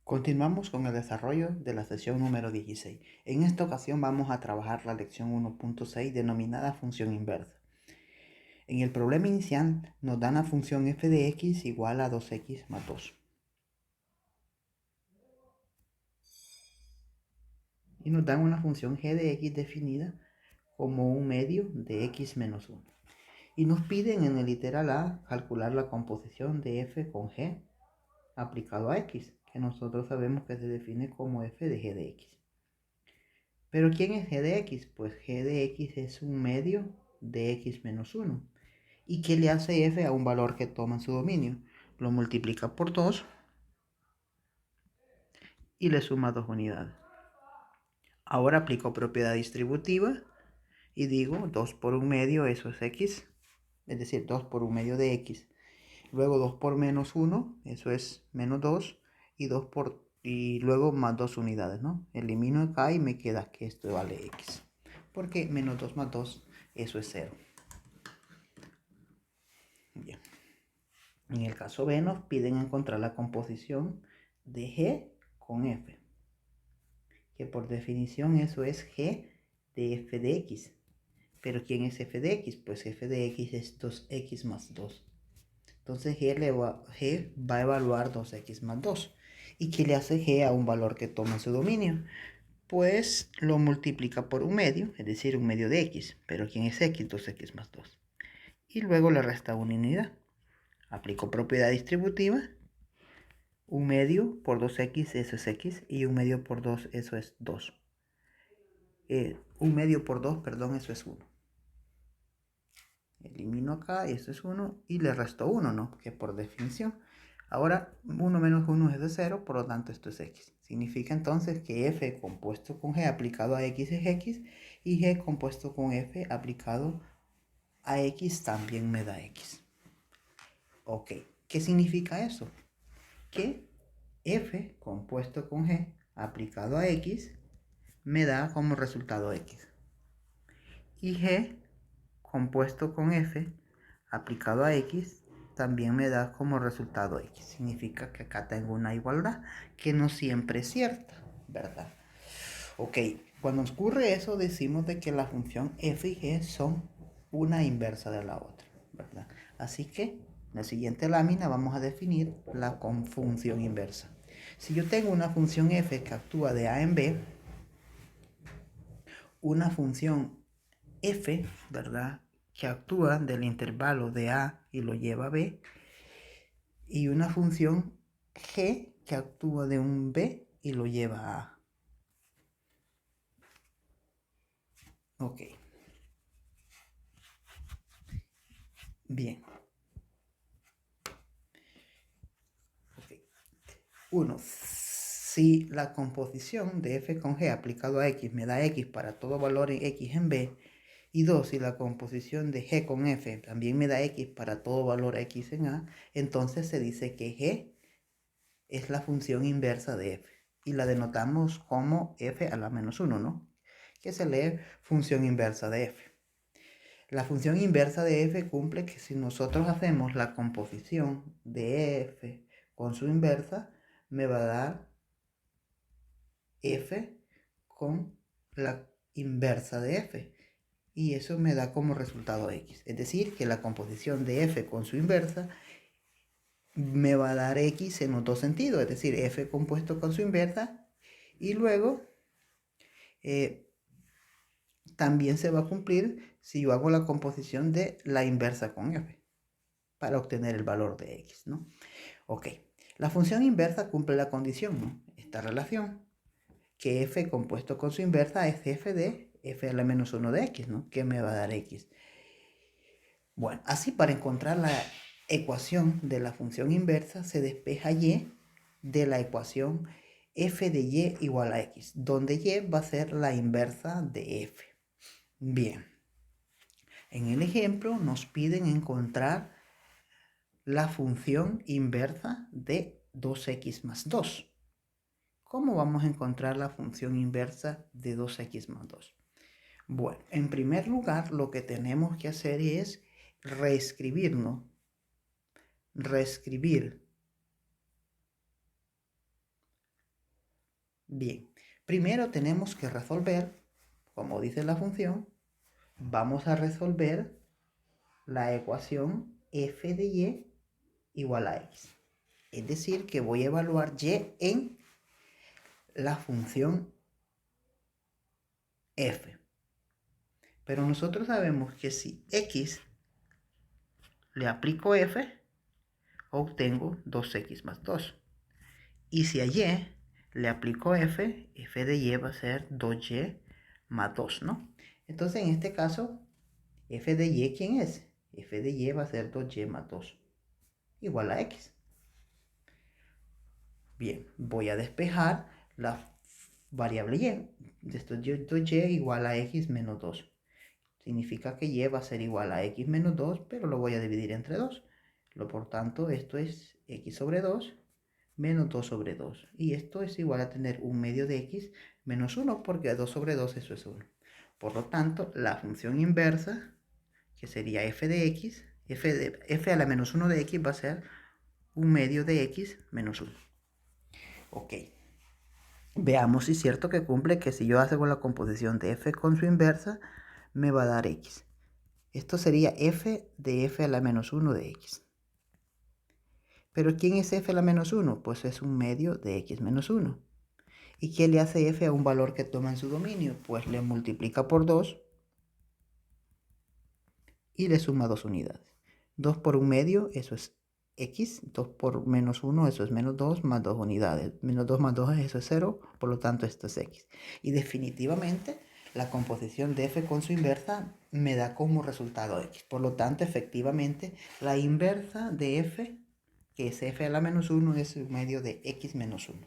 Continuamos con el desarrollo de la sesión número 16. En esta ocasión vamos a trabajar la lección 1.6 denominada función inversa. En el problema inicial nos dan la función f de x igual a 2x más 2. Y nos dan una función g de x definida como un medio de x menos 1. Y nos piden en el literal A calcular la composición de f con g aplicado a x, que nosotros sabemos que se define como f de g de x. ¿Pero quién es g de x? Pues g de x es un medio de x menos 1. ¿Y qué le hace f a un valor que toma en su dominio? Lo multiplica por 2 y le suma 2 unidades. Ahora aplico propiedad distributiva y digo 2 por un medio, eso es x. Es decir, 2 por un medio de x. Luego 2 por menos 1, eso es menos 2. Y luego más 2 unidades, ¿no? Elimino acá y me queda que esto vale x. Porque menos 2 más 2, eso es 0. Bien. En el caso B nos piden encontrar la composición de G con F. Que por definición eso es G de f de x. ¿Pero quién es f de x? Pues f de x es 2x más 2. Entonces G va a evaluar 2x más 2. ¿Y qué le hace G a un valor que toma su dominio? Pues lo multiplica por un medio, es decir, un medio de x. ¿Pero quién es x? 2x más 2. Y luego le resta una unidad. Aplico propiedad distributiva. Un medio por 2x, eso es x. Y un medio por 2, eso es 2. Un medio por 2, perdón, eso es 1. Elimino acá, eso es 1. Y le resto 1, ¿no? Que por definición. Ahora, 1 menos 1 es de 0, por lo tanto esto es x. Significa entonces que f compuesto con g aplicado a x es x. Y g compuesto con f aplicado a x también me da x. Ok, ¿qué significa eso? Que f compuesto con g aplicado a x me da como resultado x. Y g compuesto con f aplicado a x también me da como resultado x. Significa que acá tengo una igualdad que no siempre es cierta, ¿verdad? Ok, cuando ocurre eso decimos de que la función f y g son una inversa de la otra, ¿verdad? Así que en la siguiente lámina vamos a definir la función inversa. Si yo tengo una función f que actúa de a en b, una función f, ¿verdad?, que actúa del intervalo de a y lo lleva a b, y una función g que actúa de un b y lo lleva a a. Ok. Bien. Okay. 1. Si la composición de f con g aplicado a x me da x para todo valor en x en b, y 2, si la composición de g con f también me da x para todo valor x en a, entonces se dice que g es la función inversa de f. Y la denotamos como f a la menos 1, ¿no? Que se lee función inversa de f. La función inversa de f cumple que si nosotros hacemos la composición de f con su inversa, me va a dar f con la inversa de f. Y eso me da como resultado x. Es decir, que la composición de f con su inversa me va a dar x en los dos sentidos. Es decir, f compuesto con su inversa. Y luego también se va a cumplir si yo hago la composición de la inversa con f para obtener el valor de x, ¿no? Ok, la función inversa cumple la condición, ¿no? Esta relación, que f compuesto con su inversa es f de f a la menos 1 de x, ¿no? Que me va a dar x. Bueno, así para encontrar la ecuación de la función inversa se despeja y de la ecuación f de y igual a x, donde y va a ser la inversa de f. Bien, en el ejemplo nos piden encontrar la función inversa de 2x más 2. ¿Cómo vamos a encontrar la función inversa de 2x más 2? Bueno, en primer lugar lo que tenemos que hacer es reescribir Bien, primero tenemos que resolver, como dice la función, vamos a resolver la ecuación f de y igual a x. Es decir, que voy a evaluar y en la función f. Pero nosotros sabemos que si x le aplico f, obtengo 2x más 2. Y si a y le aplico f, f de y va a ser 2y más 2, ¿no? Entonces, en este caso, f de y, ¿quién es? F de y va a ser 2y más 2, igual a x. Bien, voy a despejar la variable y. Esto 2y igual a x menos 2. Significa que y va a ser igual a x menos 2, pero lo voy a dividir entre 2. Por tanto, esto es x sobre 2 menos 2 sobre 2. Y esto es igual a tener un medio de x menos 1, porque 2 sobre 2 eso es 1. Por lo tanto, la función inversa, que sería f de x, f a la menos 1 de x va a ser un medio de x menos 1. Ok. Veamos si es cierto que cumple, que si yo hago la composición de f con su inversa, me va a dar x. Esto sería f de f a la menos 1 de x. ¿Pero quién es f a la menos 1? Pues es un medio de x menos 1. ¿Y qué le hace f a un valor que toma en su dominio? Pues le multiplica por 2 y le suma 2 unidades. 2 por un medio, eso es x. 2 por menos 1, eso es menos 2, más 2 unidades. Menos 2 más 2, eso es 0, por lo tanto esto es x. Y definitivamente la composición de f con su inversa me da como resultado x. Por lo tanto, efectivamente, la inversa de f, que es f a la menos 1, es un medio de x menos 1.